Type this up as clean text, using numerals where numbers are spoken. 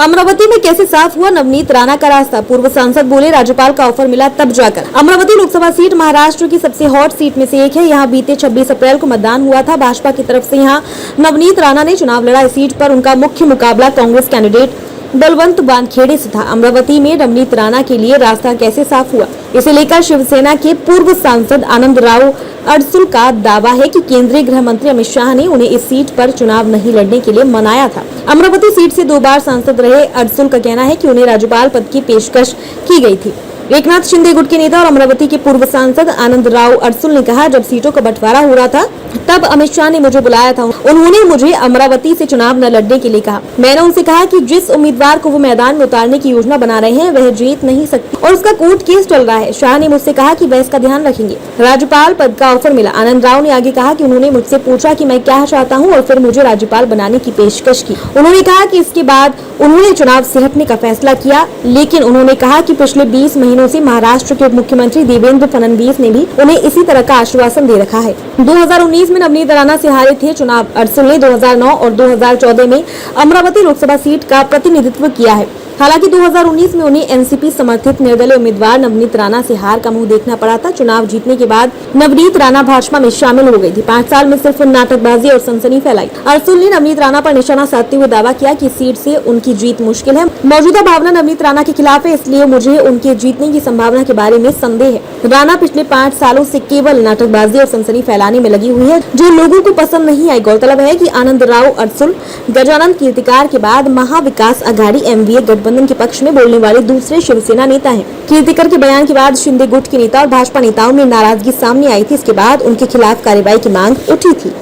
अमरावती में कैसे साफ हुआ नवनीत राणा का रास्ता, पूर्व सांसद बोले राज्यपाल का ऑफर मिला तब जाकर। अमरावती लोकसभा सीट महाराष्ट्र की सबसे हॉट सीट में से एक है। यहाँ बीते 26 अप्रैल को मतदान हुआ था। भाजपा की तरफ से यहाँ नवनीत राणा ने चुनाव लड़ा। इस सीट पर उनका मुख्य मुकाबला कांग्रेस कैंडिडेट बलवंत वानखेड़े से था। अमरावती में नवनीत राणा के लिए रास्ता कैसे साफ हुआ, इसे लेकर शिवसेना के पूर्व सांसद आनंदराव अडसुल का दावा है कि केंद्रीय गृह मंत्री अमित शाह ने उन्हें इस सीट पर चुनाव नहीं लड़ने के लिए मनाया था। अमरावती सीट से 2 बार सांसद रहे अडसुल का कहना है कि उन्हें राज्यपाल पद की पेशकश की गई थी। एकनाथ शिंदे गुट के नेता और अमरावती के पूर्व सांसद आनंदराव अडसुल ने कहा, जब सीटों का बंटवारा हो रहा था तब अमित शाह ने मुझे बुलाया था। उन्होंने मुझे अमरावती से चुनाव न लड़ने के लिए कहा। मैंने उनसे कहा कि जिस उम्मीदवार को वो मैदान में उतारने की योजना बना रहे हैं वह जीत नहीं सकती और उसका कोर्ट केस चल रहा है। शाह ने मुझसे कहा कि वह इसका ध्यान रखेंगे। राज्यपाल पद का ऑफर मिला। आनंदराव ने आगे कहा कि उन्होंने मुझसे पूछा कि मैं क्या चाहता हूँ और फिर मुझे राज्यपाल बनाने की पेशकश की। उन्होंने कहा कि इसके बाद उन्होंने चुनाव से हटने का फैसला किया, लेकिन उन्होंने कहा कि पिछले 20 महीनों से महाराष्ट्र के उप मुख्यमंत्री देवेंद्र फडणवीस ने भी उन्हें इसी तरह का आश्वासन दे रखा है। 2019 में नवनीत राणा से हारे थे चुनाव। अडसुल ने 2009 और 2014 में अमरावती लोकसभा सीट का प्रतिनिधित्व किया है। हालांकि 2019 में उन्हें एनसीपी समर्थित निर्दलीय उम्मीदवार नवनीत राणा से हार का मुंह देखना पड़ा था। चुनाव जीतने के बाद नवनीत राणा भाजपा में शामिल हो गई थी। 5 साल में सिर्फ नाटकबाजी और सनसनी फैलाई। अडसुल ने नवनीत राणा पर निशाना साधते हुए दावा किया कि सीट से उनकी जीत मुश्किल है। मौजूदा भावना नवनीत राणा के खिलाफ है, इसलिए मुझे उनके जीतने की संभावना के बारे में संदेह है। राणा पिछले 5 सालों से केवल नाटकबाजी और सनसनी फैलाने में लगी हुई है, जो लोगों को पसंद नहीं आई। गौरतलब है कि आनंदराव अडसुल गजानन कीर्तिकार के बाद महाविकास आघाड़ी एमवीए गठबंधन के पक्ष में बोलने वाले दूसरे शिवसेना नेता हैं। कीर्तिकर के बयान के बाद शिंदे गुट के नेता और भाजपा नेताओं में नाराजगी सामने आई थी। इसके बाद उनके खिलाफ कार्रवाई की मांग उठी थी।